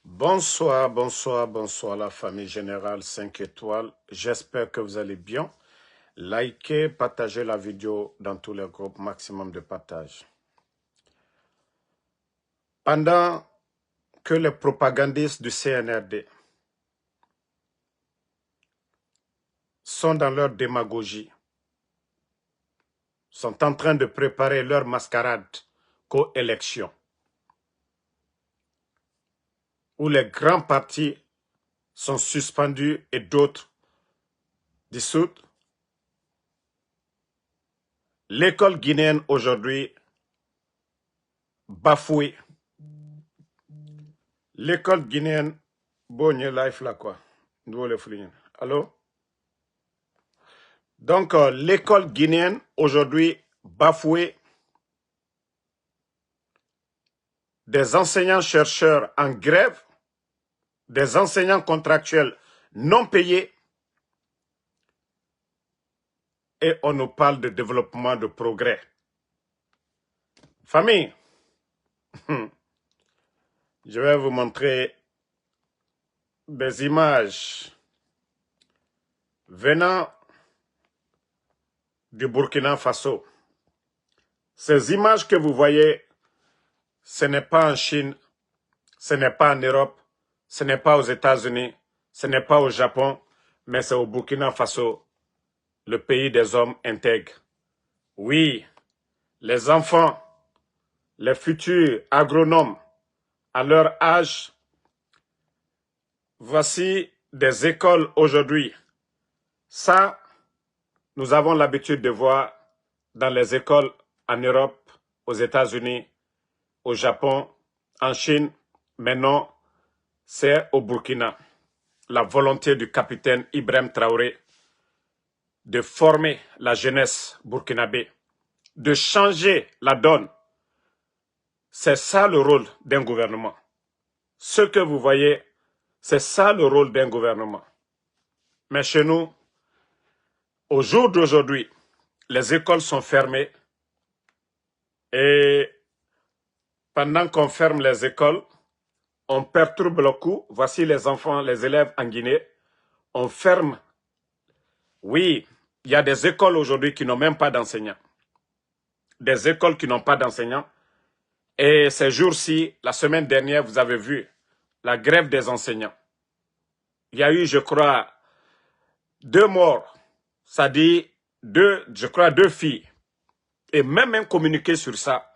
Bonsoir, bonsoir, bonsoir la famille générale 5 étoiles. J'espère que vous allez bien. Likez, partagez la vidéo dans tous les groupes, maximum de partage. Pendant que les propagandistes du CNRD sont dans leur démagogie, sont en train de préparer leur mascarade co-élection, où les grands partis sont suspendus et d'autres dissous, l'école guinéenne aujourd'hui bafouée. L'école guinéenne, bon, life là quoi. Allô? Donc, l'école guinéenne aujourd'hui bafouée, des enseignants-chercheurs en grève, des enseignants contractuels non payés, et on nous parle de développement, de progrès. Famille, je vais vous montrer des images venant du Burkina Faso. Ces images que vous voyez, ce n'est pas en Chine, ce n'est pas en Europe, ce n'est pas aux États-Unis, ce n'est pas au Japon, mais c'est au Burkina Faso, le pays des hommes intègres. Oui, les enfants, les futurs agronomes, à leur âge, voici des écoles aujourd'hui. Ça, nous avons l'habitude de voir dans les écoles en Europe, aux États-Unis, au Japon, en Chine. Mais non, c'est au Burkina. La volonté du capitaine Ibrahim Traoré de former la jeunesse burkinabé, de changer la donne. C'est ça le rôle d'un gouvernement. Ce que vous voyez, c'est ça le rôle d'un gouvernement. Mais chez nous, au jour d'aujourd'hui, les écoles sont fermées et pendant qu'on ferme les écoles, on perturbe le coup. Voici les enfants, les élèves en Guinée. On ferme. Oui, il y a des écoles aujourd'hui qui n'ont même pas d'enseignants. Des écoles qui n'ont pas d'enseignants. Et ces jours-ci, la semaine dernière, vous avez vu la grève des enseignants. Il y a eu, je crois, 2 morts. Ça dit, je crois, 2 filles. Et même un communiqué sur ça,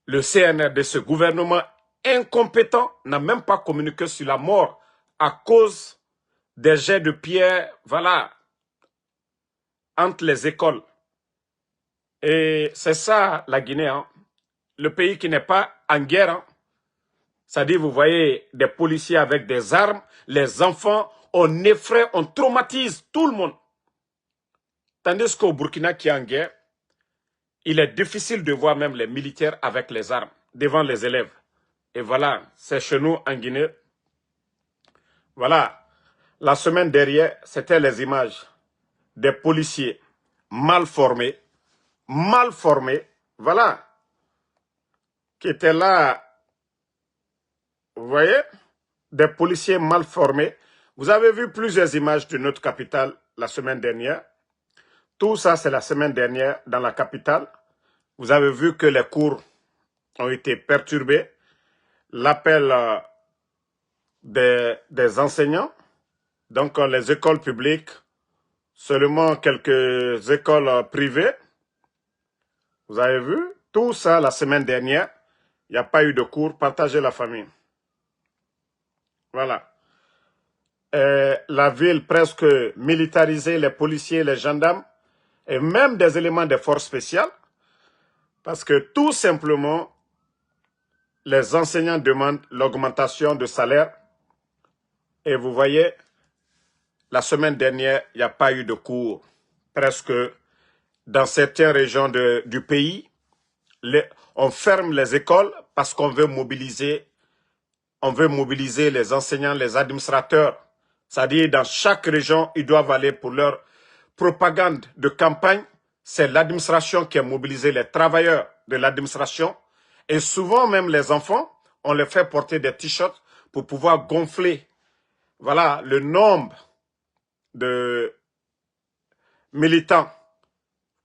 le CNR de ce gouvernement incompétent n'a même pas communiqué sur la mort à cause des jets de pierre, voilà, entre les écoles. Et c'est ça la Guinée, hein. Le pays qui n'est pas en guerre. Hein. C'est-à-dire, vous voyez des policiers avec des armes, les enfants, on effraie, on traumatise tout le monde. Tandis qu'au Burkina qui est en guerre, il est difficile de voir même les militaires avec les armes devant les élèves. Et voilà, c'est chez nous en Guinée. Voilà, la semaine dernière, c'était les images des policiers mal formés, voilà, qui étaient là, vous voyez, des policiers mal formés. Vous avez vu plusieurs images de notre capitale la semaine dernière. Tout ça, c'est la semaine dernière dans la capitale. Vous avez vu que les cours ont été perturbés. L'appel des enseignants, donc les écoles publiques, seulement quelques écoles privées. Vous avez vu tout ça la semaine dernière. Il n'y a pas eu de cours. Partagez la famille. Voilà. La ville presque militarisée, les policiers, les gendarmes et même des éléments des forces spéciales. Parce que tout simplement, les enseignants demandent l'augmentation de salaire. Et vous voyez, la semaine dernière, il n'y a pas eu de cours. Presque dans certaines régions du pays, on ferme les écoles parce qu'on veut mobiliser les enseignants, les administrateurs. C'est-à-dire, dans chaque région, ils doivent aller pour leur propagande de campagne. C'est l'administration qui a mobilisé les travailleurs de l'administration. Et souvent, même les enfants, on les fait porter des t-shirts pour pouvoir gonfler, voilà, le nombre de militants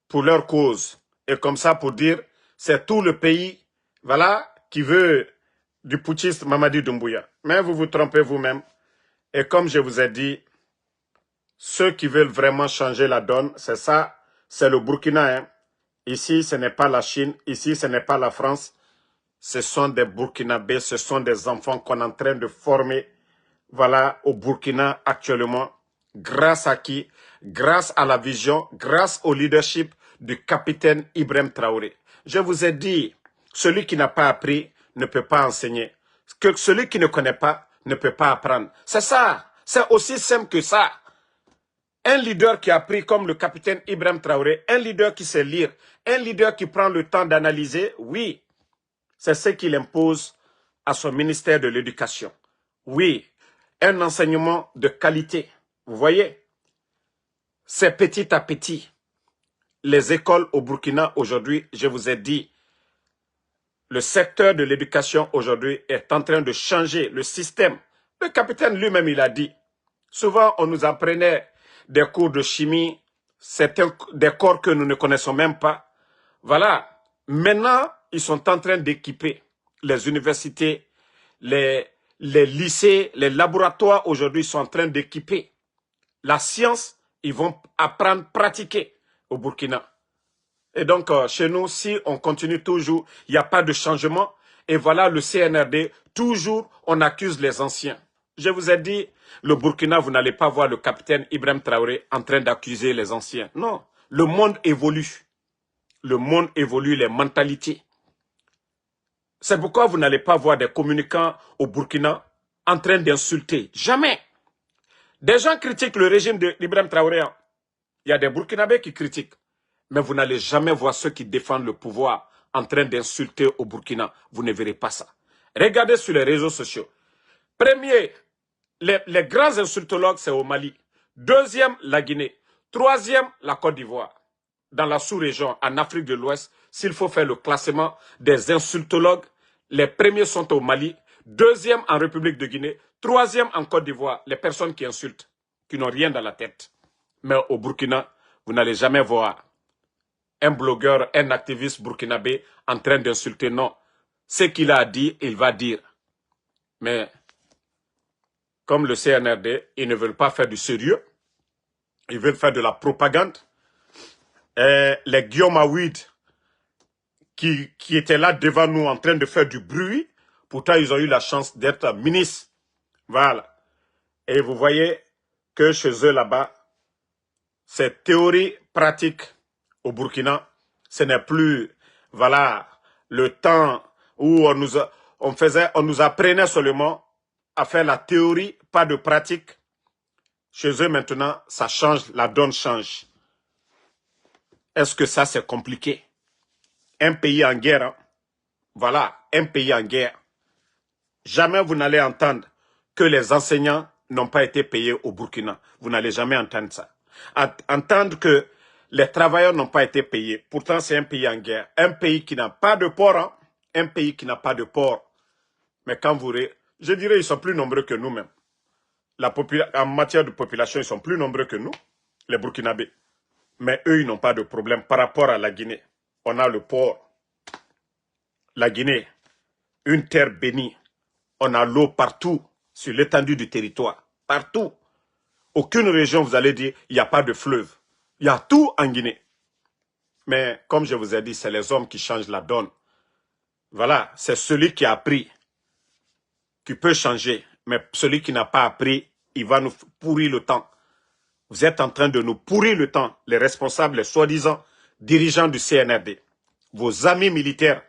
pour leur cause. Et comme ça, pour dire, c'est tout le pays, voilà, qui veut du putschiste Mamadi Doumbouya. Mais vous vous trompez vous-même. Et comme je vous ai dit, ceux qui veulent vraiment changer la donne, c'est ça, c'est le Burkina. Hein. Ici, ce n'est pas la Chine, ici, ce n'est pas la France. Ce sont des Burkinabés, ce sont des enfants qu'on est en train de former, voilà, au Burkina actuellement. Grâce à qui? Grâce à la vision, grâce au leadership du capitaine Ibrahim Traoré. Je vous ai dit, celui qui n'a pas appris ne peut pas enseigner. Que celui qui ne connaît pas ne peut pas apprendre. C'est ça, c'est aussi simple que ça. Un leader qui a appris comme le capitaine Ibrahim Traoré, un leader qui sait lire, un leader qui prend le temps d'analyser, oui, c'est ce qu'il impose à son ministère de l'Éducation. Oui, un enseignement de qualité. Vous voyez, c'est petit à petit. Les écoles au Burkina aujourd'hui, je vous ai dit, le secteur de l'éducation aujourd'hui est en train de changer le système. Le capitaine lui-même, il a dit, souvent on nous apprenait des cours de chimie, certains des corps que nous ne connaissons même pas. Voilà, maintenant, ils sont en train d'équiper les universités, les lycées, les laboratoires aujourd'hui sont en train d'équiper. La science, ils vont apprendre à pratiquer au Burkina. Et donc, chez nous, si on continue toujours, il n'y a pas de changement. Et voilà le CNRD, toujours, on accuse les anciens. Je vous ai dit, le Burkina, vous n'allez pas voir le capitaine Ibrahim Traoré en train d'accuser les anciens. Non, le monde évolue. Le monde évolue, les mentalités. C'est pourquoi vous n'allez pas voir des communicants au Burkina en train d'insulter. Jamais. Des gens critiquent le régime d'Ibrahim Traoré. Il y a des Burkinabés qui critiquent. Mais vous n'allez jamais voir ceux qui défendent le pouvoir en train d'insulter au Burkina. Vous ne verrez pas ça. Regardez sur les réseaux sociaux. Premier, les grands insultologues, c'est au Mali. Deuxième, la Guinée. Troisième, la Côte d'Ivoire. Dans la sous-région, en Afrique de l'Ouest, s'il faut faire le classement des insultologues, les premiers sont au Mali, deuxième en République de Guinée, troisième en Côte d'Ivoire, les personnes qui insultent, qui n'ont rien dans la tête. Mais au Burkina, vous n'allez jamais voir un blogueur, un activiste burkinabé en train d'insulter. Non, ce qu'il a dit, il va dire. Mais comme le CNRD, ils ne veulent pas faire du sérieux, ils veulent faire de la propagande. Et les Guillaume Aouid, qui étaient là devant nous en train de faire du bruit, pourtant ils ont eu la chance d'être ministres. Voilà. Et vous voyez que chez eux là-bas, cette théorie pratique au Burkina, ce n'est plus, voilà, le temps où on nous apprenait seulement à faire la théorie, pas de pratique. Chez eux maintenant, ça change, la donne change. Est-ce que ça c'est compliqué? Un pays en guerre, hein? Voilà, un pays en guerre. Jamais vous n'allez entendre que les enseignants n'ont pas été payés au Burkina. Vous n'allez jamais entendre ça. Entendre que les travailleurs n'ont pas été payés. Pourtant, c'est un pays en guerre. Un pays qui n'a pas de port. Hein? Un pays qui n'a pas de port. Mais quand vous... Je dirais ils sont plus nombreux que nous-mêmes. En matière de population, ils sont plus nombreux que nous, les Burkinabés. Mais eux, ils n'ont pas de problème par rapport à la Guinée. On a le port. La Guinée, une terre bénie. On a l'eau partout, sur l'étendue du territoire. Partout. Aucune région, vous allez dire, il n'y a pas de fleuve. Il y a tout en Guinée. Mais comme je vous ai dit, c'est les hommes qui changent la donne. Voilà, c'est celui qui a appris qui peut changer. Mais celui qui n'a pas appris, il va nous pourrir le temps. Vous êtes en train de nous pourrir le temps, les responsables, les soi-disant dirigeants du CNRD. Vos amis militaires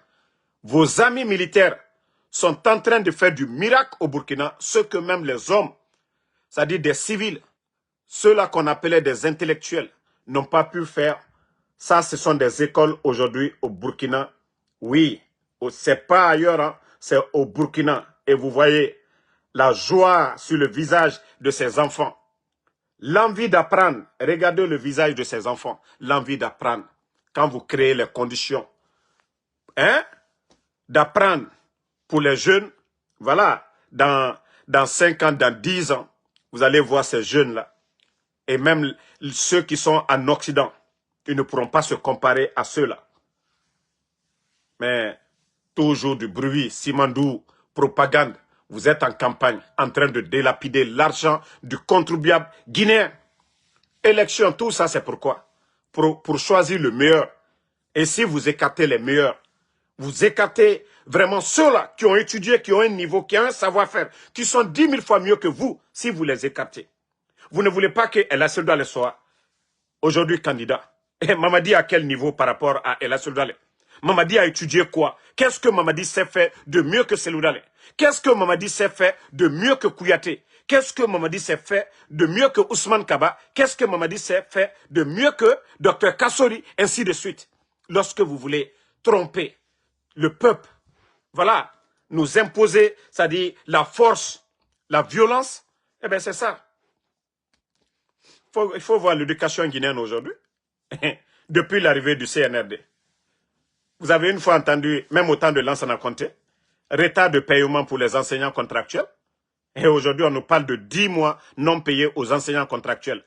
sont en train de faire du miracle au Burkina, ce que même les hommes, c'est-à-dire des civils, ceux-là qu'on appelait des intellectuels, n'ont pas pu faire. Ça, ce sont des écoles aujourd'hui au Burkina. Oui, c'est pas ailleurs, hein, c'est au Burkina. Et vous voyez la joie sur le visage de ces enfants. L'envie d'apprendre. Regardez le visage de ces enfants. L'envie d'apprendre. Quand vous créez les conditions, hein, d'apprendre pour les jeunes, voilà, dans dans 5 ans, dans 10 ans, vous allez voir ces jeunes-là. Et même ceux qui sont en Occident, ils ne pourront pas se comparer à ceux-là. Mais toujours du bruit, simandou, propagande. Vous êtes en campagne, en train de délapider l'argent du contribuable guinéen. Élection, tout ça, c'est pourquoi? Pour choisir le meilleur. Et si vous écartez les meilleurs, vous écartez vraiment ceux-là qui ont étudié, qui ont un niveau, qui ont un savoir-faire, qui sont 10 000 fois mieux que vous, si vous les écartez. Vous ne voulez pas que El Assoudale soit aujourd'hui candidat. Et Mamadi à quel niveau par rapport à El Assoudale? Mamadi a étudié quoi? Qu'est-ce que Mamadi sait faire de mieux que Seloudale? Qu'est-ce que Mamadi sait faire de mieux que Kouyaté? Qu'est-ce que Mamadi sait faire de mieux que Ousmane Kaba? Qu'est-ce que Mamadi sait faire de mieux que Dr Kassori? Ainsi de suite. Lorsque vous voulez tromper le peuple, voilà, nous imposer, c'est-à-dire la force, la violence, eh bien c'est ça. Il faut voir l'éducation guinéenne aujourd'hui, depuis l'arrivée du CNRD. Vous avez une fois entendu, même au temps de Lansana Conté, retard de paiement pour les enseignants contractuels. Et aujourd'hui, on nous parle de 10 mois non payés aux enseignants contractuels.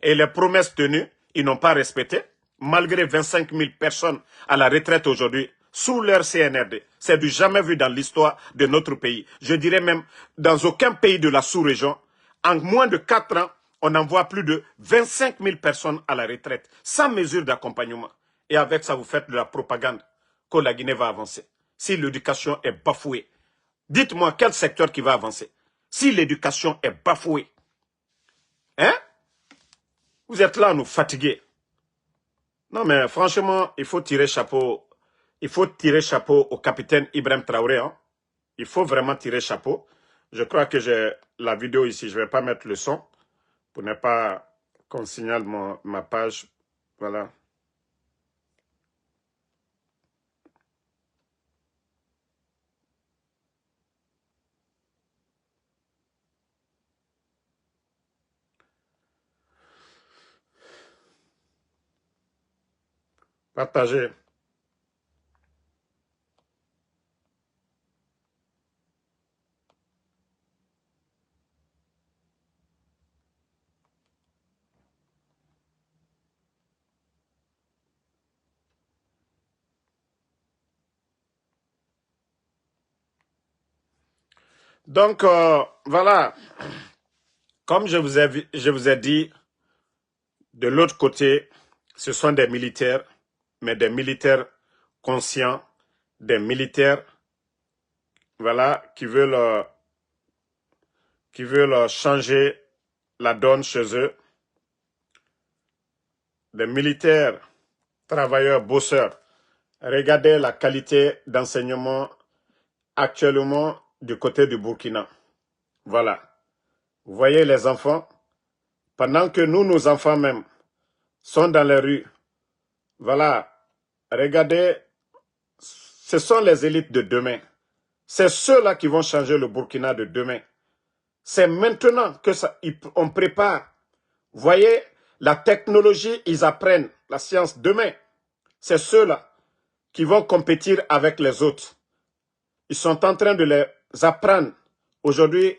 Et les promesses tenues, ils n'ont pas respecté, malgré 25 000 personnes à la retraite aujourd'hui, sous leur CNRD. C'est du jamais vu dans l'histoire de notre pays. Je dirais même, dans aucun pays de la sous-région, en moins de 4 ans, on envoie plus de 25 000 personnes à la retraite, sans mesure d'accompagnement. Et avec ça, vous faites de la propagande que la Guinée va avancer. Si l'éducation est bafouée, dites-moi quel secteur qui va avancer. Si l'éducation est bafouée, hein? Vous êtes là à nous fatiguer. Non mais franchement, il faut tirer chapeau. Il faut tirer chapeau au capitaine Ibrahim Traoré. Hein? Il faut vraiment tirer chapeau. Je crois que j'ai la vidéo ici. Je ne vais pas mettre le son pour ne pas qu'on signale ma page. Voilà. Partagez. Donc, voilà. Comme je vous ai dit, de l'autre côté, ce sont des militaires, mais des militaires conscients, des militaires, voilà, qui veulent changer la donne chez eux. Des militaires, travailleurs, bosseurs. Regardez la qualité d'enseignement actuellement du côté du Burkina. Voilà. Vous voyez les enfants, pendant que nous, nos enfants même, sont dans les rues. Voilà. Regardez, ce sont les élites de demain. C'est ceux-là qui vont changer le Burkina de demain. C'est maintenant que on prépare. Vous voyez, la technologie, ils apprennent la science demain. C'est ceux-là qui vont compétir avec les autres. Ils sont en train de les apprendre aujourd'hui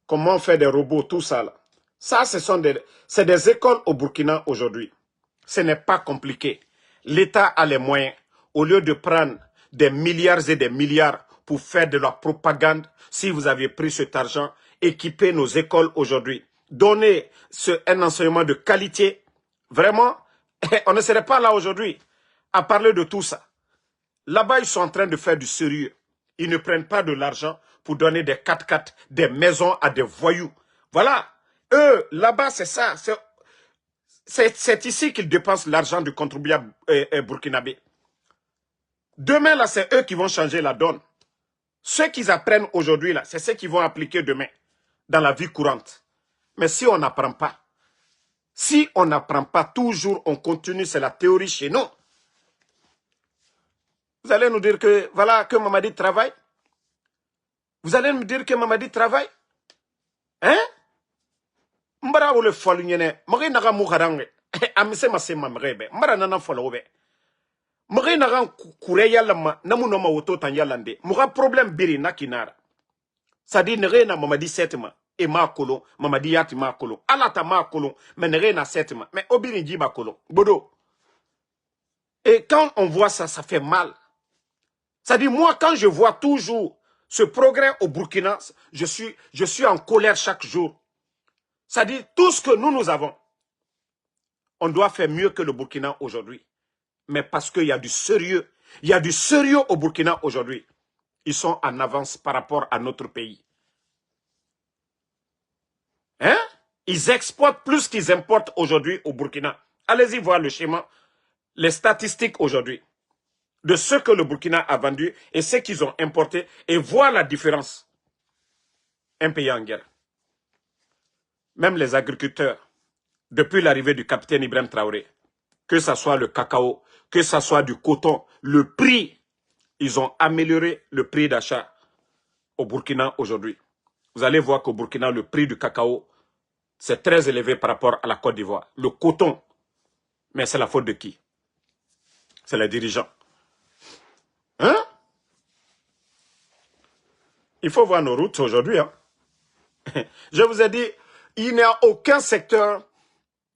comment faire des robots, tout ça. Là. Ça, c'est des écoles au Burkina aujourd'hui. Ce n'est pas compliqué. L'État a les moyens. Au lieu de prendre des milliards et des milliards pour faire de la propagande, si vous avez pris cet argent, équipez nos écoles aujourd'hui. Donnez un enseignement de qualité. Vraiment, on ne serait pas là aujourd'hui à parler de tout ça. Là-bas, ils sont en train de faire du sérieux. Ils ne prennent pas de l'argent pour donner des 4x4, des maisons à des voyous. Voilà. Eux, là-bas, c'est ça. C'est ici qu'ils dépensent l'argent du contribuable burkinabé. Demain, là, c'est eux qui vont changer la donne. Ce qu'ils apprennent aujourd'hui, là, c'est ce qu'ils vont appliquer demain dans la vie courante. Mais si on n'apprend pas, toujours on continue, c'est la théorie chez nous. Vous allez nous dire que, voilà, que Mamadi travaille. Vous allez me dire que Mamadi travaille. Hein? Mbara wole folu nyene, magi naga mukharange. Amise masema mrebe. Mbara nana folo be. Magi naga kure yalla ma namu no ma woto tan yalla nde. Muga problem biri na kinara. Ça dit, ne rien à Mamadi Setma. Et ma kolon, Mamadi Yati ma kolon. Alata ma kolon, mais ne rien à Setma. Mais Obini dit ma kolon. Bodo. Et quand on voit ça, ça fait mal. Ça dit, moi, quand je vois toujours ce progrès au Burkina, je suis en colère chaque jour. Ça dit, tout ce que nous avons, on doit faire mieux que le Burkina aujourd'hui. Mais parce qu'il y a du sérieux. Il y a du sérieux au Burkina aujourd'hui. Ils sont en avance par rapport à notre pays. Hein? Ils exportent plus qu'ils importent aujourd'hui au Burkina. Allez-y voir le schéma, les statistiques aujourd'hui de ce que le Burkina a vendu et ce qu'ils ont importé et voir la différence. Un pays en guerre. Même les agriculteurs, depuis l'arrivée du capitaine Ibrahim Traoré, que ce soit le cacao, que ce soit du coton, le prix, ils ont amélioré le prix d'achat au Burkina aujourd'hui. Vous allez voir qu'au Burkina, le prix du cacao, c'est très élevé par rapport à la Côte d'Ivoire. Le coton, mais c'est la faute de qui? C'est les dirigeants. Hein? Il faut voir nos routes aujourd'hui. Hein? Je vous ai dit, il n'y a aucun secteur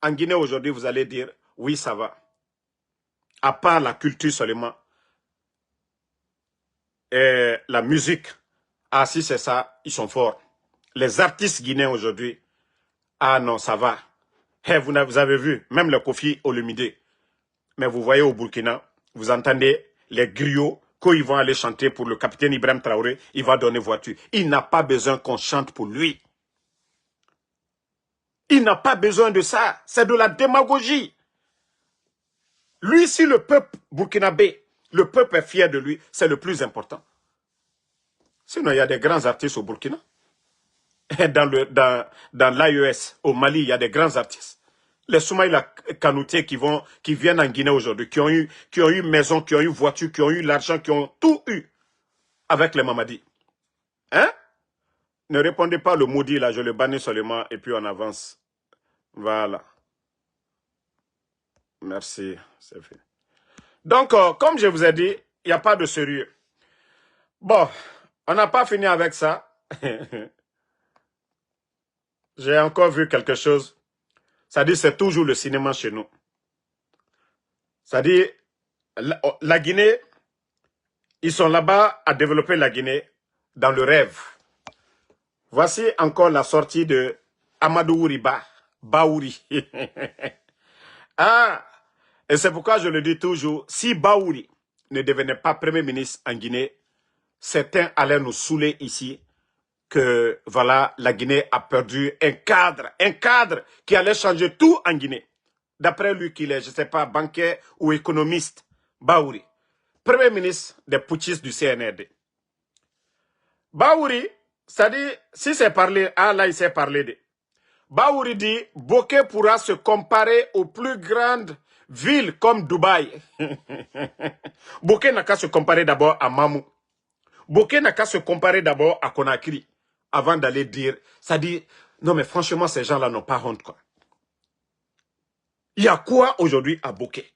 en Guinée aujourd'hui, vous allez dire, oui, ça va. À part la culture seulement. Et la musique. Ah, si c'est ça, ils sont forts. Les artistes guinéens aujourd'hui, ah non, ça va. Hey, vous avez vu, même le Kofi Olomide. Mais vous voyez au Burkina, vous entendez les griots, quand ils vont aller chanter pour le capitaine Ibrahim Traoré, il va donner voiture. Il n'a pas besoin qu'on chante pour lui. Il n'a pas besoin de ça. C'est de la démagogie. Lui, si le peuple burkinabé, le peuple est fier de lui, c'est le plus important. Sinon, il y a des grands artistes au Burkina. Dans l'AES, au Mali, il y a des grands artistes. Les Soumaïla Kanoutiers qui viennent en Guinée aujourd'hui, qui ont eu maison, qui ont eu voiture, qui ont eu l'argent, qui ont tout eu avec les Mamadi. Hein? Ne répondez pas le maudit là, je le bannis seulement et puis on avance. Voilà. Merci, c'est fait. Donc, comme je vous ai dit, il n'y a pas de sérieux. Bon, on n'a pas fini avec ça. J'ai encore vu quelque chose. Ça dit c'est toujours le cinéma chez nous. Ça dit la Guinée, ils sont là-bas à développer la Guinée dans le rêve. Voici encore la sortie de Amadou Ouriba, Baouri. Ah, et c'est pourquoi je le dis toujours, si Baouri ne devenait pas Premier ministre en Guinée, certains allaient nous saouler ici que voilà, la Guinée a perdu un cadre qui allait changer tout en Guinée. D'après lui qu'il est, je ne sais pas, banquier ou économiste, Baouri, Premier ministre des putschistes du CNRD. Baouri, ça dit, si c'est parlé, ah là il s'est parlé de. Baouri dit, Boké pourra se comparer aux plus grandes villes comme Dubaï. Boké n'a qu'à se comparer d'abord à Mamou. Boké n'a qu'à se comparer d'abord à Conakry avant d'aller dire, ça dit, non mais franchement ces gens-là n'ont pas honte quoi. Il y a quoi aujourd'hui à Boké?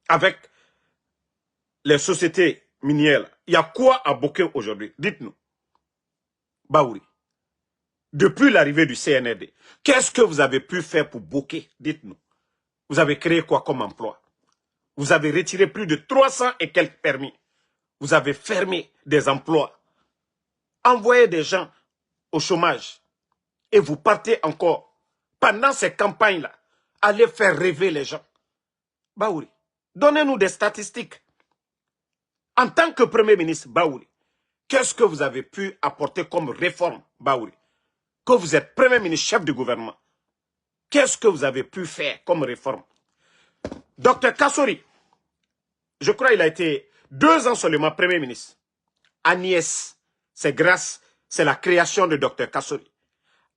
Avec les sociétés minières, il y a quoi à Boké aujourd'hui? Dites-nous. Baouri. Depuis l'arrivée du CNRD, qu'est-ce que vous avez pu faire pour Boké? Dites-nous. Vous avez créé quoi comme emploi? Vous avez retiré plus de 300 et quelques permis. Vous avez fermé des emplois. Envoyé des gens au chômage. Et vous partez encore, pendant ces campagnes-là, aller faire rêver les gens. Baouri, donnez-nous des statistiques. En tant que Premier ministre, Baouri, qu'est-ce que vous avez pu apporter comme réforme, Baouri? Que vous êtes Premier ministre, chef du gouvernement. Qu'est-ce que vous avez pu faire comme réforme? Docteur Kassori, je crois qu'il a été 2 ans seulement Premier ministre. Agnès, c'est la création de Docteur Kassori.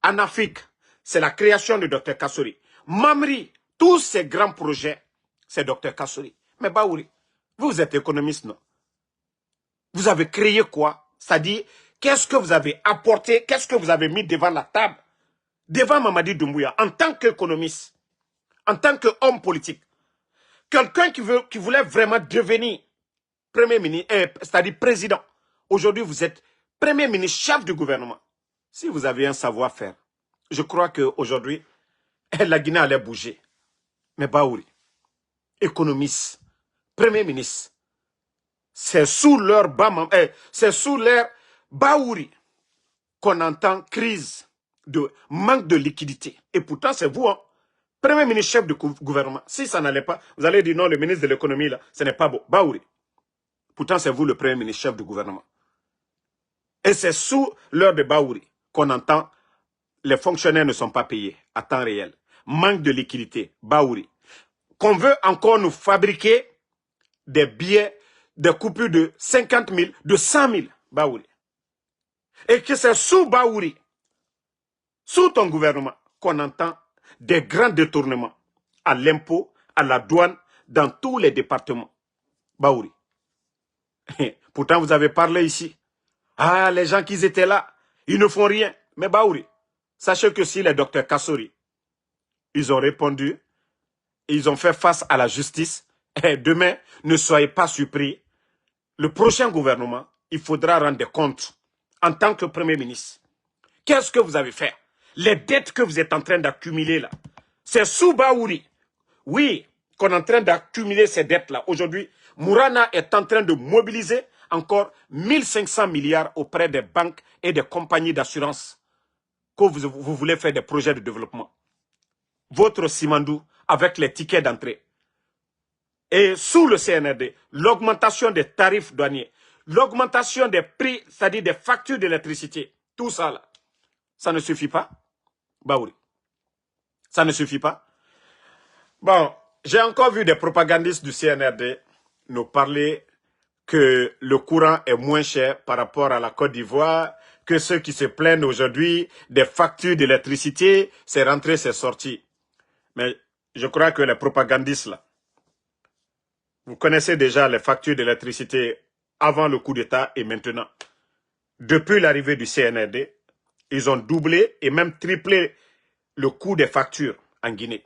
En Afrique, c'est la création de Docteur Kassori. Mamri, tous ces grands projets, c'est Docteur Kassori. Mais Baouri, vous êtes économiste, non? Vous avez créé quoi? C'est-à-dire, qu'est-ce que vous avez apporté, qu'est-ce que vous avez mis devant la table, devant Mamadi Doumbouya, en tant qu'économiste, en tant qu'homme politique? Quelqu'un qui voulait vraiment devenir Premier ministre, c'est-à-dire président. Aujourd'hui, vous êtes Premier ministre, chef du gouvernement. Si vous avez un savoir-faire, je crois qu'aujourd'hui, la Guinée allait bouger. Mais Baouri, économiste, premier ministre, c'est sous leur Baouri qu'on entend crise de manque de liquidité. Et pourtant, c'est vous, hein, premier ministre chef du gouvernement. Si ça n'allait pas, vous allez dire non, le ministre de l'économie, là, ce n'est pas beau. Baouri. Pourtant, c'est vous le premier ministre chef du gouvernement. Et c'est sous l'heure de Baouri qu'on entend les fonctionnaires ne sont pas payés à temps réel. Manque de liquidité, Baouri. Qu'on veut encore nous fabriquer des billets, des coupures de 50 000, de 100 000, Baouri. Et que c'est sous Baouri, sous ton gouvernement, qu'on entend des grands détournements à l'impôt, à la douane, dans tous les départements. Baouri. Pourtant, vous avez parlé ici. Ah, les gens qui étaient là, ils ne font rien. Mais Baouri, sachez que si les docteurs Kassori, ils ont répondu, ils ont fait face à la justice, et demain, ne soyez pas surpris. Le prochain gouvernement, il faudra rendre des comptes en tant que Premier ministre. Qu'est-ce que vous avez fait? Les dettes que vous êtes en train d'accumuler là, c'est sous Baouri. Oui, qu'on est en train d'accumuler ces dettes-là. Aujourd'hui, Mourana est en train de mobiliser encore 1500 milliards auprès des banques et des compagnies d'assurance que vous voulez faire des projets de développement. Votre Simandou avec les tickets d'entrée. Et sous le CNRD, l'augmentation des tarifs douaniers, l'augmentation des prix, c'est-à-dire des factures d'électricité, tout ça là, ça ne suffit pas, Baouri. Ça ne suffit pas. Bon, j'ai encore vu des propagandistes du CNRD nous parler que le courant est moins cher par rapport à la Côte d'Ivoire, que ceux qui se plaignent aujourd'hui des factures d'électricité, c'est rentré, c'est sorti. Mais je crois que les propagandistes là, vous connaissez déjà les factures d'électricité avant le coup d'État et maintenant. Depuis l'arrivée du CNRD, ils ont doublé et même triplé le coût des factures en Guinée.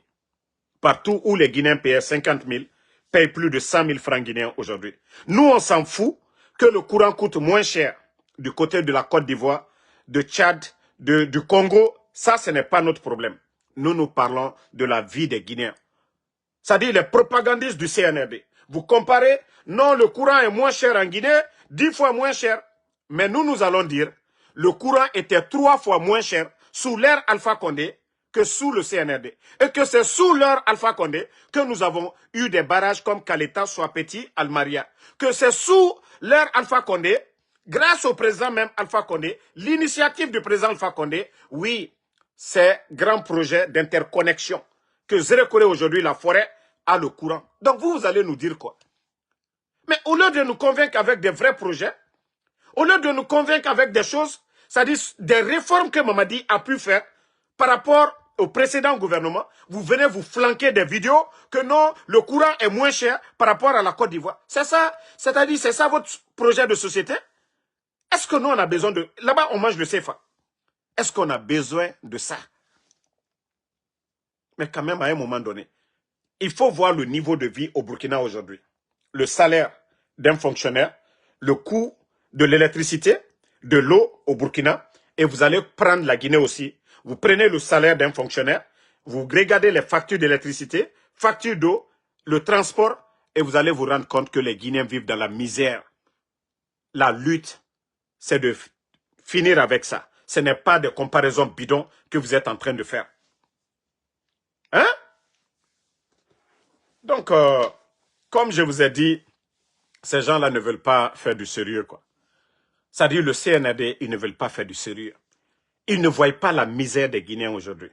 Partout où les Guinéens payaient 50 000, payent plus de 100 000 francs guinéens aujourd'hui. Nous, on s'en fout que le courant coûte moins cher du côté de la Côte d'Ivoire, de Tchad, du Congo. Ça, ce n'est pas notre problème. Nous parlons de la vie des Guinéens. C'est-à-dire les propagandistes du CNRD. Vous comparez, non, le courant est moins cher en Guinée, 10 fois moins cher. Mais nous allons dire, le courant était 3 fois moins cher sous l'ère Alpha Condé que sous le CNRD. Et que c'est sous l'ère Alpha Condé que nous avons eu des barrages comme Kaleta, Soapeti, Almaria. Que c'est sous l'ère Alpha Condé, grâce au président même Alpha Condé, l'initiative du président Alpha Condé, oui, c'est grand projet d'interconnexion. Que Zérekore aujourd'hui, la forêt, a le courant. Donc vous allez nous dire quoi? Mais au lieu de nous convaincre avec des vrais projets, au lieu de nous convaincre avec des choses, c'est-à-dire des réformes que Mamadi a pu faire par rapport au précédent gouvernement, vous venez vous flanquer des vidéos que non, le courant est moins cher par rapport à la Côte d'Ivoire. C'est ça, c'est-à-dire c'est ça votre projet de société? Est-ce que nous on a besoin de... Là-bas on mange le CFA. Est-ce qu'on a besoin de ça? Mais quand même à un moment donné, il faut voir le niveau de vie au Burkina aujourd'hui. Le salaire d'un fonctionnaire, le coût de l'électricité, de l'eau au Burkina, et vous allez prendre la Guinée aussi. Vous prenez le salaire d'un fonctionnaire, vous regardez les factures d'électricité, factures d'eau, le transport, et vous allez vous rendre compte que les Guinéens vivent dans la misère. La lutte, c'est de finir avec ça. Ce n'est pas des comparaisons bidons que vous êtes en train de faire. Hein? Donc, comme je vous ai dit, ces gens-là ne veulent pas faire du sérieux, quoi. C'est-à-dire le CNRD, ils ne veulent pas faire du sérieux. Ils ne voient pas la misère des Guinéens aujourd'hui.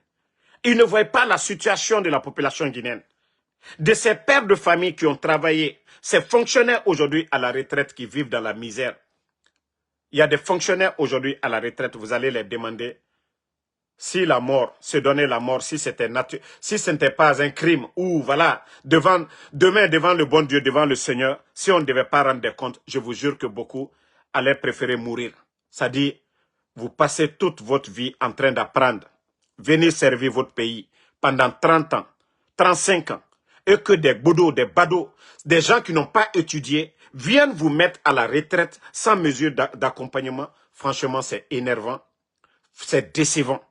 Ils ne voient pas la situation de la population guinéenne. De ces pères de famille qui ont travaillé, ces fonctionnaires aujourd'hui à la retraite qui vivent dans la misère. Il y a des fonctionnaires aujourd'hui à la retraite, vous allez les demander si la mort, se donner la mort, si c'était si ce n'était pas un crime, ou voilà, demain devant le bon Dieu, devant le Seigneur, si on ne devait pas rendre des comptes, je vous jure que beaucoup allaient préférer mourir. C'est-à-dire, vous passez toute votre vie en train d'apprendre, venir servir votre pays pendant 30 ans, 35 ans, et que des bodos, des badauds, des gens qui n'ont pas étudié, viennent vous mettre à la retraite sans mesure d'accompagnement. franchement, c'est énervant, c'est décevant.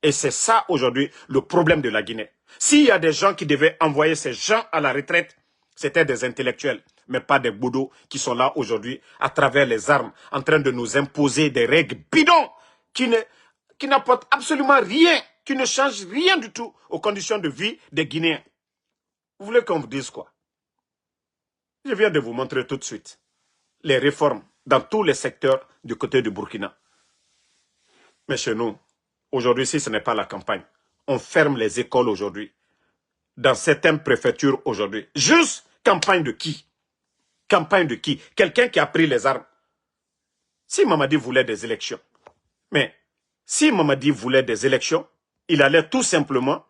Et c'est ça, aujourd'hui, le problème de la Guinée. S'il y a des gens qui devaient envoyer ces gens à la retraite, c'était des intellectuels, mais pas des boudots qui sont là aujourd'hui, à travers les armes, en train de nous imposer des règles bidons qui n'apportent absolument rien, qui ne changent rien du tout aux conditions de vie des Guinéens. Vous voulez qu'on vous dise quoi? Je viens de vous montrer tout de suite les réformes dans tous les secteurs du côté du Burkina. Mais chez nous, aujourd'hui, si ce n'est pas la campagne, on ferme les écoles aujourd'hui. Dans certaines préfectures aujourd'hui. Juste campagne de qui? Campagne de qui? Quelqu'un qui a pris les armes. Si Mamadi voulait des élections, mais si Mamadi voulait des élections, il allait tout simplement,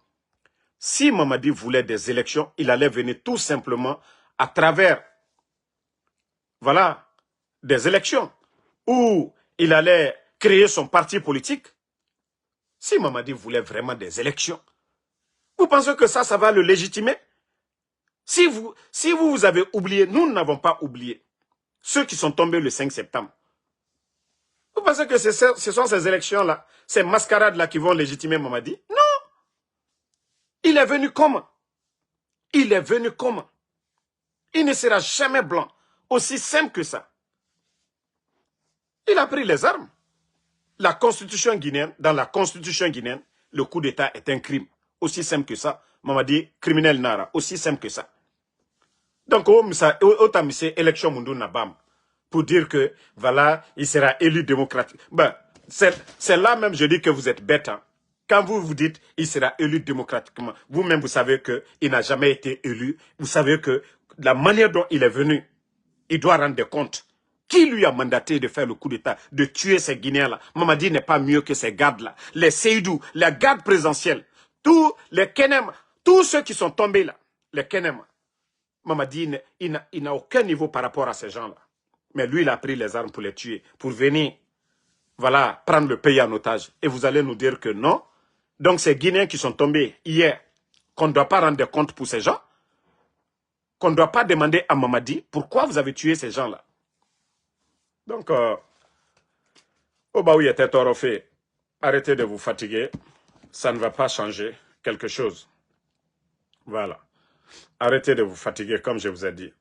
si Mamadi voulait des élections, il allait venir tout simplement à travers, voilà, des élections, où il allait créer son parti politique. Si Mamadi voulait vraiment des élections, vous pensez que ça va le légitimer? Si vous avez oublié, nous n'avons pas oublié ceux qui sont tombés le 5 septembre. Vous pensez que ce sont ces élections-là, ces mascarades-là qui vont légitimer Mamadi? Non! Il est venu comment? Il est venu comment? Il ne sera jamais blanc. Aussi simple que ça. Il a pris les armes. La constitution guinéenne, dans la constitution guinéenne, le coup d'État est un crime. Aussi simple que ça. Mamadi, criminel Nara. Aussi simple que ça. Donc, autant élection Mundu Nabam pour dire que, voilà, il sera élu démocratique. Ben, c'est là même, je dis que vous êtes bête. Hein. Quand vous dites, il sera élu démocratiquement, vous-même, vous savez qu'il n'a jamais été élu. Vous savez que la manière dont il est venu, il doit rendre des comptes. Qui lui a mandaté de faire le coup d'État, de tuer ces Guinéens-là? Mamadi n'est pas mieux que ces gardes-là. Les Seydou, les gardes présidentiels, tous les Kenem, tous ceux qui sont tombés là, les Kenem. Mamadi, il n'a aucun niveau par rapport à ces gens-là. Mais lui, il a pris les armes pour les tuer, pour venir, voilà, prendre le pays en otage. Et vous allez nous dire que non. Donc, ces Guinéens qui sont tombés hier, qu'on ne doit pas rendre compte pour ces gens, qu'on ne doit pas demander à Mamadi pourquoi vous avez tué ces gens-là. Donc, Obaoui était fait. Arrêtez de vous fatiguer. Ça ne va pas changer quelque chose. Voilà. Arrêtez de vous fatiguer, comme je vous ai dit.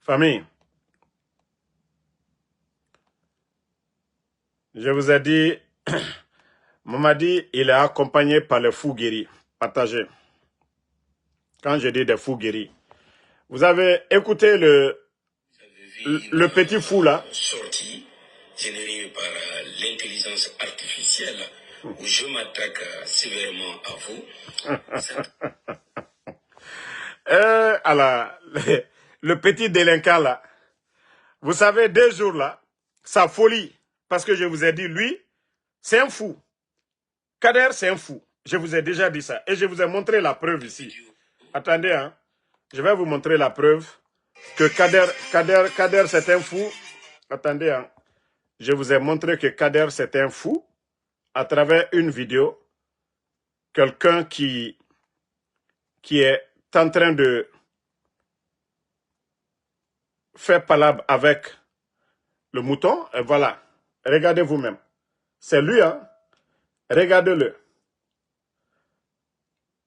Famille, je vous ai dit, Mamadi, il est accompagné par les fous guéris. Partagez. Quand je dis des fous guéris, vous avez écouté le petit fou là. Sortie générée par l'intelligence artificielle où je m'attaque sévèrement à vous. Alors, le petit délinquant là, vous savez, 2 jours là, sa folie, parce que je vous ai dit, lui, c'est un fou. Kader, c'est un fou. Je vous ai déjà dit ça. Et je vous ai montré la preuve ici. Attendez, hein. Je vais vous montrer la preuve que Kader c'est un fou. Attendez, hein. Je vous ai montré que Kader, c'est un fou à travers une vidéo. Quelqu'un qui est en train de faire palabre avec le mouton. Et voilà. Regardez vous-même. C'est lui, hein. Regardez-le.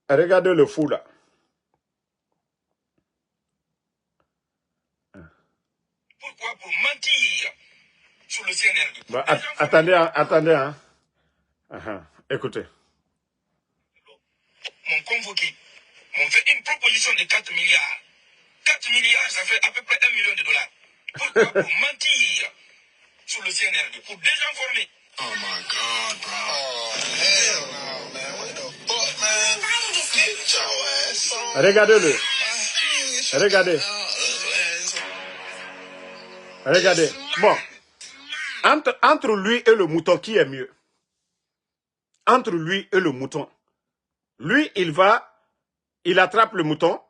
Regardez le fou, là. Pourquoi? Pour mentir sur le CNRD. Bah, attendez, hein, attendez. Hein. Écoutez. M'ont convoqué. M'ont fait une proposition de 4 milliards. 4 milliards, ça fait à peu près 1 million de dollars. Pourquoi? Pour mentir sur le CNRD. Pour désinformer. Oh my God, bro. Oh, hell no, man. What the fuck, man? Get your ass on. Regardez-le. Regardez. Regardez. Bon. Entre lui et le mouton, qui est mieux? Entre lui et le mouton. Lui, il attrape le mouton.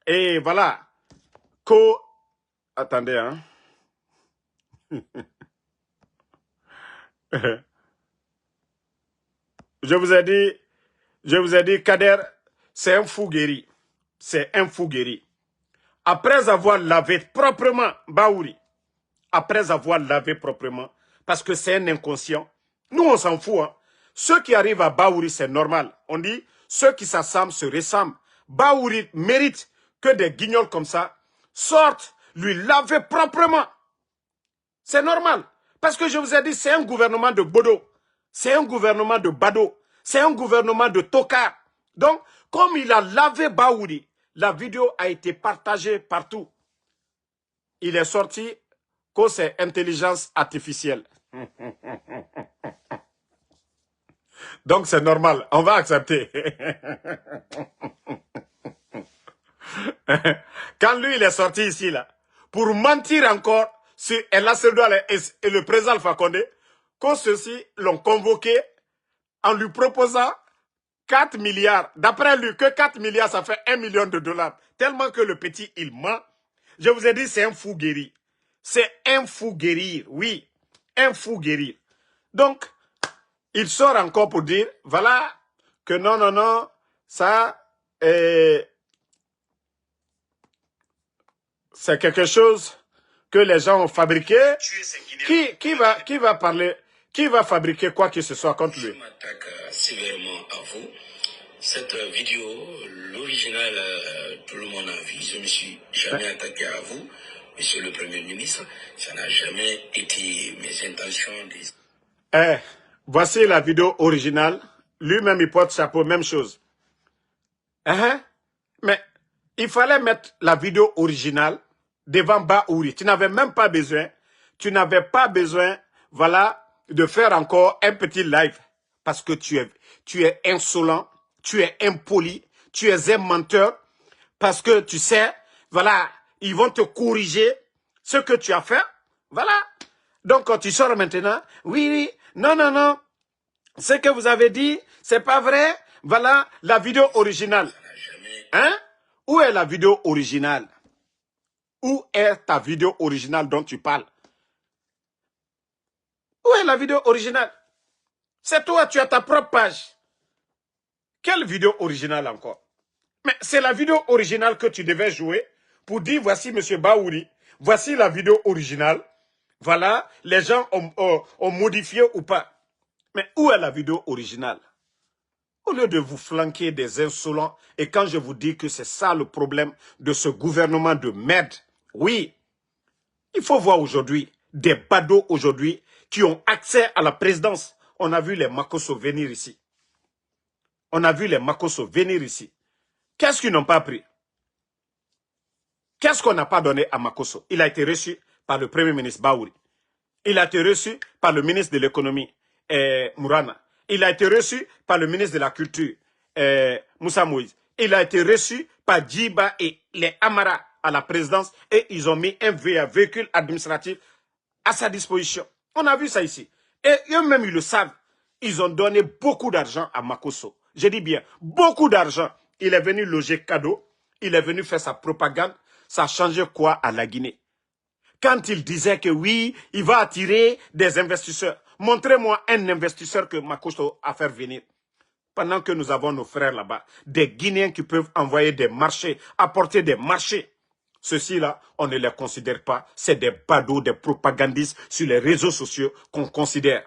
Et voilà. Attendez, hein. Je vous ai dit, Kader, c'est un fou guéri. C'est un fou guéri. après avoir lavé proprement Baouri, après avoir lavé proprement, parce que c'est un inconscient, nous on s'en fout. Hein. Ceux qui arrivent à Baouri, c'est normal. On dit, ceux qui s'assemblent se ressemblent. Baouri mérite que des guignols comme ça sortent, lui laver proprement. C'est normal. Parce que je vous ai dit, c'est un gouvernement de Bodo. C'est un gouvernement de Bado. C'est un gouvernement de Tokar. Donc, comme il a lavé Baouri, la vidéo a été partagée partout. Il est sorti que c'est intelligence artificielle. Donc, c'est normal. On va accepter. Quand lui, il est sorti ici, là, pour mentir encore sur El Assedouale et le président Alpha Condé, que ceux-ci l'ont convoqué en lui proposant 4 milliards. D'après lui, que 4 milliards, ça fait 1 million de dollars. Tellement que le petit, il ment. Je vous ai dit, c'est un fou guéri. C'est un fou guérir, oui. Un fou guérir. Donc, il sort encore pour dire, voilà, que non, non, non, ça, c'est quelque chose que les gens ont fabriqué. Qui va parler, qui va fabriquer quoi que ce soit contre lui? Je m'attaque sévèrement à vous. Cette vidéo, l'original, tout le monde a vu. Je ne me suis jamais attaqué à vous, monsieur le Premier ministre. Ça n'a jamais été mes intentions. Voici la vidéo originale. Lui-même, il porte chapeau, même chose. Mais il fallait mettre la vidéo originale devant Baouri. Tu n'avais même pas besoin. Tu n'avais pas besoin, voilà, de faire encore un petit live. Parce que tu es insolent, tu es impoli, tu es un menteur. Parce que tu sais, voilà, ils vont te corriger ce que tu as fait. Voilà. Donc, quand tu sors maintenant, oui, non, non, non. Ce que vous avez dit, c'est pas vrai. Voilà la vidéo originale. Hein? Où est la vidéo originale? Où est ta vidéo originale dont tu parles? Où est la vidéo originale? C'est toi, tu as ta propre page. Quelle vidéo originale encore? Mais c'est la vidéo originale que tu devais jouer pour dire, voici M. Baouri, voici la vidéo originale. Voilà, les gens ont modifié ou pas. Mais où est la vidéo originale? Au lieu de vous flanquer des insolents, et quand je vous dis que c'est ça le problème de ce gouvernement de merde, oui, il faut voir aujourd'hui des badauds aujourd'hui qui ont accès à la présidence. On a vu les Makosso venir ici. On a vu les Makosso venir ici. Qu'est-ce qu'ils n'ont pas pris? Qu'est-ce qu'on n'a pas donné à Makosso? Il a été reçu par le Premier ministre Baouri. Il a été reçu par le ministre de l'économie, Mourana. Il a été reçu par le ministre de la Culture, Moussa Moïse. Il a été reçu par Djiba et les Amara à la présidence et ils ont mis un véhicule administratif à sa disposition. On a vu ça ici. Et eux-mêmes, ils le savent. Ils ont donné beaucoup d'argent à Makosso. Je dis bien, beaucoup d'argent. Il est venu loger cadeau. Il est venu faire sa propagande. Ça a changé quoi à la Guinée? Quand il disait que oui, il va attirer des investisseurs. Montrez-moi un investisseur que Makosso a fait venir. Pendant que nous avons nos frères là-bas, des Guinéens qui peuvent envoyer des marchés, apporter des marchés. Ceux-ci-là, on ne les considère pas. C'est des badauds, des propagandistes sur les réseaux sociaux qu'on considère.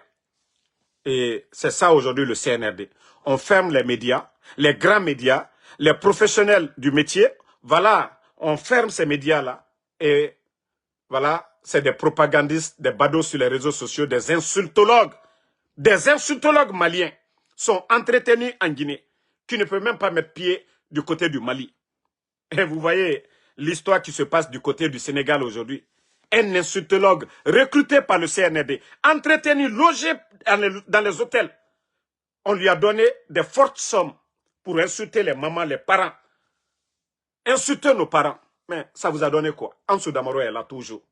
Et c'est ça aujourd'hui le CNRD. On ferme les médias, les grands médias, les professionnels du métier. Voilà, on ferme ces médias-là. Et voilà, c'est des propagandistes, des badauds sur les réseaux sociaux, des insultologues. Des insultologues maliens sont entretenus en Guinée, qui ne peuvent même pas mettre pied du côté du Mali. Et vous voyez l'histoire qui se passe du côté du Sénégal aujourd'hui. Un insultologue recruté par le CNRD, entretenu, logé dans les hôtels. On lui a donné des fortes sommes pour insulter les mamans, les parents. Insulter nos parents. Mais ça vous a donné quoi? Ansou Damaro est là toujours.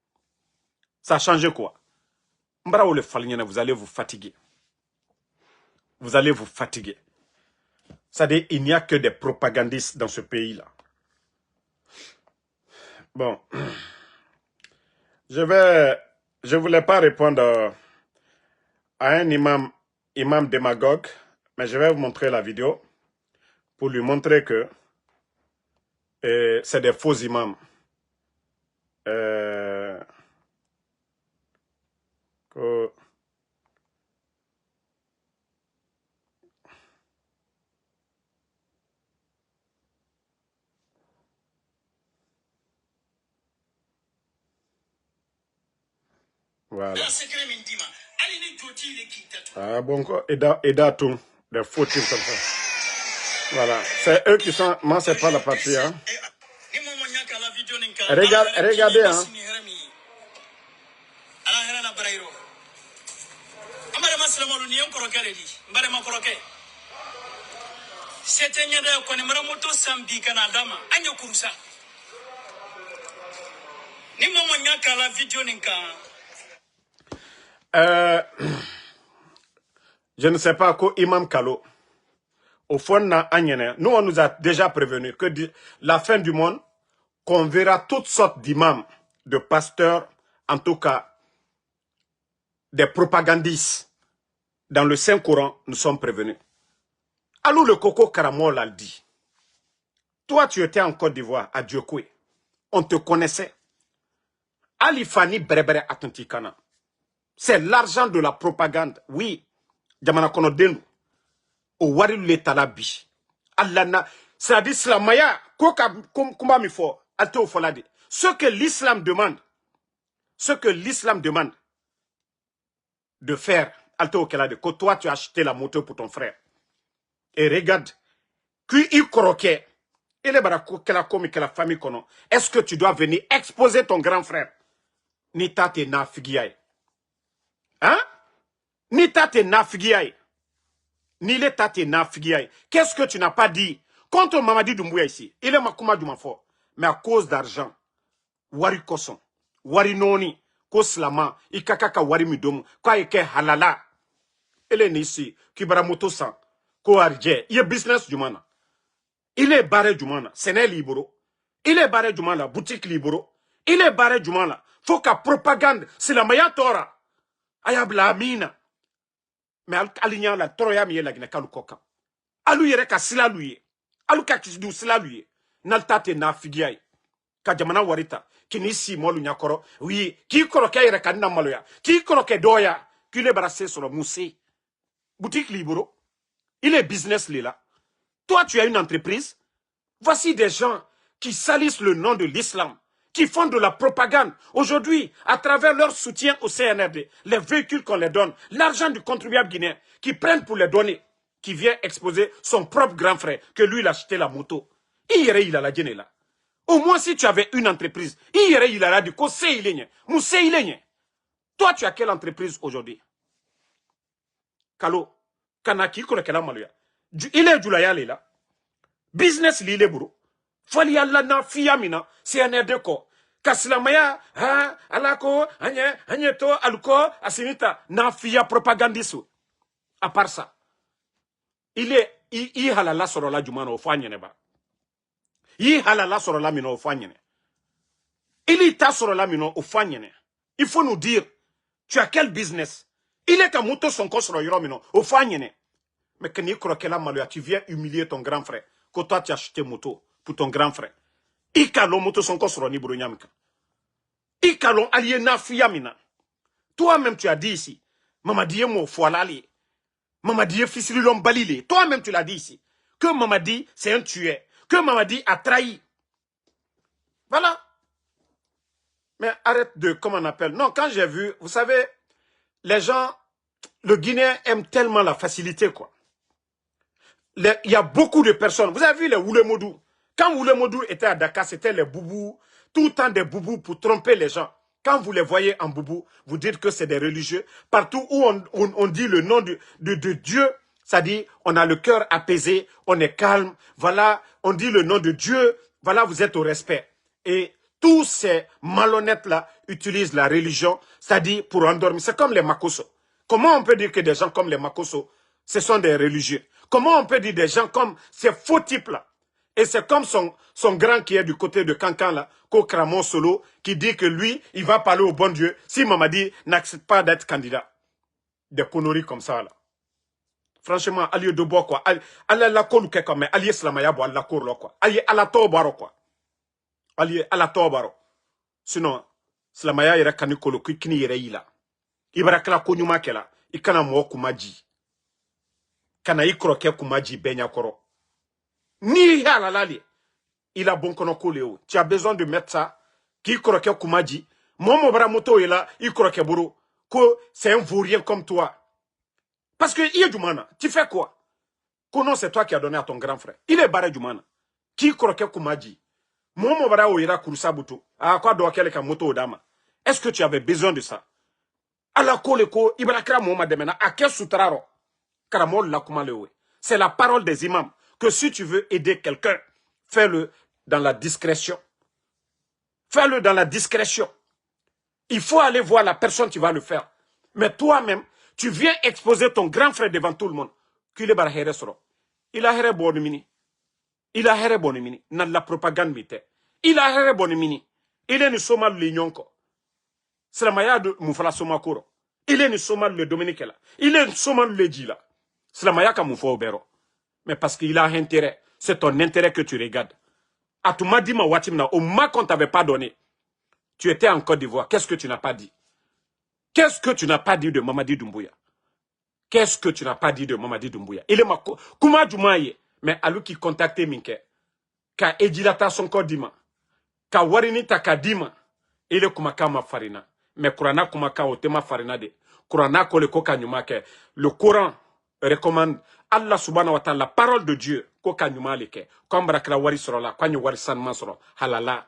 Ça a changé quoi? Mbrao le Falniene, vous allez vous fatiguer. Vous allez vous fatiguer. C'est-à-dire, il n'y a que des propagandistes dans ce pays-là. Bon. Je voulais pas répondre à un imam démagogue, mais je vais vous montrer la vidéo pour lui montrer que c'est des faux imams. que voilà. Ah bon, quoi, Eda tout, des faux types comme ça. Voilà, c'est eux qui sont, moi c'est pas la partie, hein. Regardez, hein. Je ne sais pas quoi Imam Kalo. Au fond, nous on nous a déjà prévenu que la fin du monde, qu'on verra toutes sortes d'imams, de pasteurs, en tout cas des propagandistes dans le Saint-Coran, nous sommes prévenus. Alou le Coco Karamo l'a dit. Toi, tu étais en Côte d'Ivoire, à Diokoué. On te connaissait. Ali Fani Brebere Atantikana. C'est l'argent de la propagande. Oui. Jamana kono denu. O wari le talabi. Allah c'est-à-dire Slamaya, koka kumba mi fo, alte o folade. Ce que l'islam demande, de faire, alte o kelade, que toi tu as acheté la moto pour ton frère. Et regarde, qui y croquait, il est barako kela komi kela famille kono. Est-ce que tu dois venir exposer ton grand frère? Ni tate na figiaye. Hein? Ni tate na figiaye. Ni le tate na figiaye. Qu'est-ce que tu n'as pas dit contre Mamadi Doumbouya ici? Il est makuma du mafo. Mais à cause d'argent, wari koson, wari noni, koslama, ikakaka wari midomu, kwa eke halala. Il est ici, kibara moto san, ko arje, il est business du mana. Il est barré du mana, c'est libero. Il est barré du mana, boutique libero. Il est barré du mana. Faut qu'à propagande, c'est la meilleure tora. Ayabla amina. Mais alignan la troya miye la gine kalu koka. Alu yere ka sila luye. Alu ka kisidu sila luye. Naltate na figiyai. Ka jamana warita. Kini si molu nyakoro. Oui. Ki koro ke yere ka nina maloya. Ki koro ke doya. Ki le barase sur le moussé. Boutique libero. Il est business là. Toi, tu as une entreprise. Voici des gens qui salissent le nom de l'islam, qui font de la propagande. Aujourd'hui, à travers leur soutien au CNRD, les véhicules qu'on les donne, l'argent du contribuable guinéen, qui prennent pour les donner, qui vient exposer son propre grand frère, que lui, il a acheté la moto. Il a la djenne là. Au moins, si tu avais une entreprise, il a la du conseil il est. Toi, tu as quelle entreprise aujourd'hui? Kalo, Kanaki, Kolekela Maluya. Il est Julaya là. Business li bro. Fali alla na fiyamina CNRD ko. Kaslamaya ha alako anye to aluko asinita na fiya propagandisu. À part ça, il halala sorola jumano ofanyene ba. Il halala sorola mino ofanyene. Il ta sorola mino ofanyene. Il faut nous dire, tu as quel business? Il est ta moto son kosro yoromino ofanyene. Mais que ni krokela maluya, tu viens humilier ton grand frère. Que toi tu as acheté moto pour ton grand frère. Ikalon moto son kosro ni brounyamika. Ikalon aliena fiyamina. Toi-même tu as dit ici. Mamadi mo foalali. Mamadi fisililom balile. Toi-même tu l'as dit ici. Que Mamadi c'est un tueur. Que Mamadi a trahi. Voilà. Mais arrête de, comment on appelle. Non, quand j'ai vu, vous savez, les gens, le Guinéen aime tellement la facilité, quoi. Il y a beaucoup de personnes. Vous avez vu les Oulemodou. Quand Oulemodou était à Dakar, c'était les boubous. Tout le temps des boubous pour tromper les gens. Quand vous les voyez en boubou, vous dites que c'est des religieux. Partout où on dit le nom de Dieu, ça dit, on a le cœur apaisé, on est calme. Voilà, on dit le nom de Dieu. Voilà, vous êtes au respect. Et tous ces malhonnêtes-là utilisent la religion, c'est-à-dire pour endormir. C'est comme les Makosso. Comment on peut dire que des gens comme les Makosso, ce sont des religieux? Comment on peut dire des gens comme ces faux types-là? Et c'est comme son grand qui est du côté de Cancan, là, Kokramon Solo, qui dit que lui, il va parler au bon Dieu si Mamadi n'accepte pas d'être candidat. Des conneries comme ça, là. Franchement, allié de bois, quoi. Allié la cour, quoi. Allié Slamaya, bois, la cour, quoi. Allié à la tobaro, quoi. Allié à la tobaro. Sinon, silamaya yɛrɛ kani kolo kini yɛrɛ yi la. I bara kila ko ɲuman kɛla, I kana mɔgɔ kuma ji. Kana I kɔrɔkɛ kuma ji bɛɛ ɲakɔrɔ. Ni halalali, il a bon kono ko le o. Tu as besoin de mettre ça, ki kɔrɔkɛ kuma ji. Momo bara moto yi la, I kɔrɔkɛ buru, ko c'est un vaurien comme toi. Parce que il est Jumana. Tu fais quoi? Kono c'est toi qui as donné à ton grand frère. Il est barré Jumana. Ki kɔrɔkɛ kuma ji. Momo bara o ira kurusa buto. Ah, quoi doit kele ka moto odama. Est-ce que tu avais besoin de ça? Ala ko le ko, ibrakra Mohamed demena, a quel soutraro? Karamol la kuma le we. C'est la parole des imams. Que si tu veux aider quelqu'un, fais-le dans la discrétion. Fais-le dans la discrétion. Il faut aller voir la personne qui va le faire. Mais toi-même, tu viens exposer ton grand frère devant tout le monde. Qu'il est barré soro. Il a héré bon mini. Il a héré bon mini. N'a la propagande mite. Il a héré bon mini. Il est ni somal l'union ko. C'est la maya de Moufala Somakoro. Il est ni somal le Dominique là. Il est ni somal le Djila. C'est la maya ka Moufo Obero. Mais parce qu'il a intérêt. C'est ton intérêt que tu regardes. A tu m'as dit ma watimna. Au moins qu'on t'avait pas donné. Tu étais en Côte d'Ivoire. Qu'est-ce que tu n'as pas dit? Qu'est-ce que tu n'as pas dit de Mamadi Doumbouya? Qu'est-ce que tu n'as pas dit de Mamadi Doumbouya? Il est ma Kuma Doumaye. Mais à lui qui contactait Minke. Ka Edilata son Kodima. Ka Warini Takadima. Il est Kumaka ma farina. Mais Kurana Kumaka o tema farina de. Kurana Kole Koka Nyumake. Le Coran recommande Allah subhanahu wa ta'ala, la parole de Dieu. Koka Nyumaleke. Comme Brakla Wari Sorola. Kwa Wari Sanman Soro. Halala.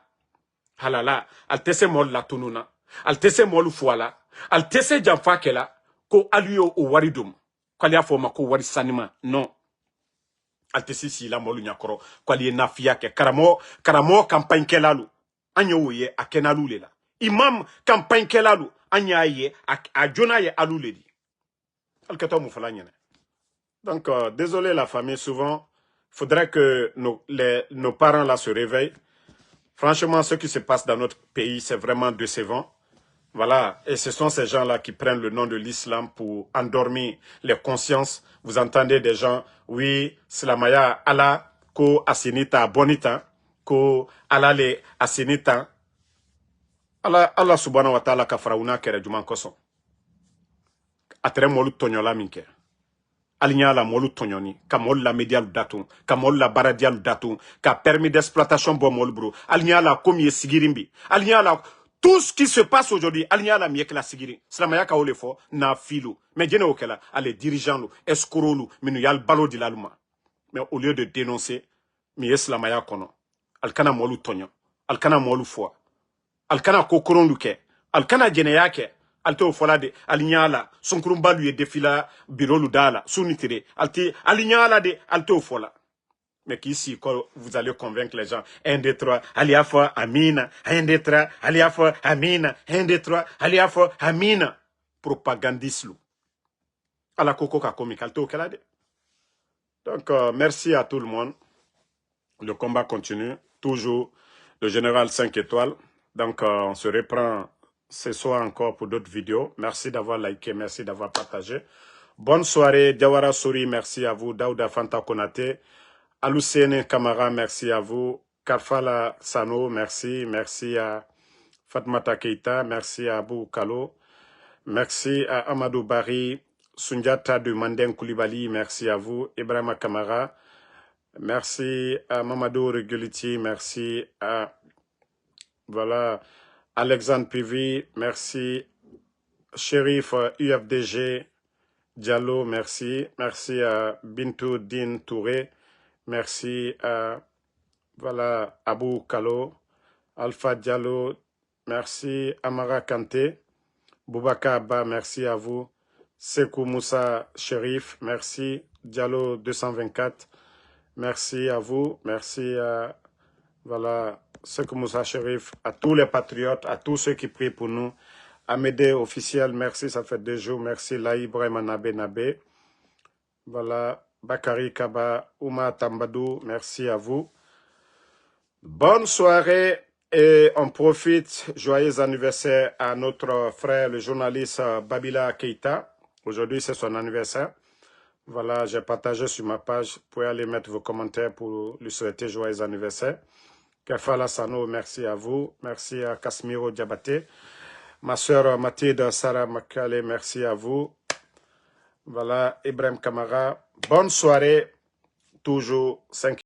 Halala. Altese mol la tununa. Altese mol fuala. Altese jamfa kela. Ko aluyo o waridum. Kwa liya foma ko wari sanima. Non. Altese si la molu nyakoro. Kwa liye nafia ke. Karamo campagne kelalu. Anyo ye a kenalu lela. Imam campagne kelalu. Anya ye a jona ye alu ledi. Alketo moufala nyene. Donc, désolé la famille, souvent, faudrait que nos parents là se réveillent. Franchement, ce qui se passe dans notre pays, c'est vraiment décevant. Voilà, et ce sont ces gens-là qui prennent le nom de l'islam pour endormir les consciences. Vous entendez des gens, oui, Slamaya, Allah, ko asinita bonita, ko Allah le asinita. Allah subhanahu wa ta'ala ka farauna kere juman koso. Atre molu tonyola minke. Alignala molu tonyoni, ka molu la medialu datun, ka molu la baradialu datun, ka permis d'exploitation bon molu bro. Alignala komi sigirimbi. Alignala tout ce qui se passe aujourd'hui, alignala miek la sigiri. Slamaya ka ole fo na filo. Mais djene okela, ale dirigeants escrolu, minu yal balo di laluma. Mais au lieu de dénoncer, mi eslamaya kono. Alkana molu tonyo, alkana molu fo. Alkana kokoron luke, alkana djene yake. Alte fola de alignala sonkurumba lui défila bureau ludala sunitire alte alignala de alte fola. Mais qu'ici quand vous allez convaincre les gens 1 2 3 aliafa amina 1 2 3 aliafa amina 1 2 3 aliafa amina propagandiste lu ala koko ka comique alte okela de. Donc merci à tout le monde. Le combat continue toujours. Le général 5 étoiles. Donc on se reprend ce soir encore pour d'autres vidéos. Merci d'avoir liké, merci d'avoir partagé. Bonne soirée, Diawara Souri, merci à vous. Daouda Fanta Konate, Aloussene Kamara, merci à vous. Karfala Sano, merci. Merci à Fatmata Keita, merci à Abou Kalo. Merci à Amadou Bari, Sunjata de Manden Koulibaly, merci à vous. Ibrahima Kamara, merci à Mamadou Reguliti, merci à... Voilà... Alexandre Pivi, merci. Shérif UFDG Diallo, merci. Merci à Bintou Din Touré. Merci à voilà, Abou Kalo. Alpha Diallo, merci. Amara Kanté. Boubaka Abba, merci à vous. Sekou Moussa Shérif, merci. Diallo 224, merci à vous. Merci à... Voilà, Sekou Moussa Chérif, à tous les patriotes, à tous ceux qui prient pour nous. Amédée officiel, merci, ça fait 2 jours. Merci, Laï Ibrahima Nabé. Voilà, Bakari Kaba, Ouma Tambadou, merci à vous. Bonne soirée et on profite. Joyeux anniversaire à notre frère, le journaliste Babila Keita. Aujourd'hui, c'est son anniversaire. Voilà, j'ai partagé sur ma page. Vous pouvez aller mettre vos commentaires pour lui souhaiter joyeux anniversaire. Kefala Sano, merci à vous. Merci à Casimiro Diabaté. Ma soeur Mathilde Sarah Makale, merci à vous. Voilà, Ibrahim Kamara. Bonne soirée. Toujours 5.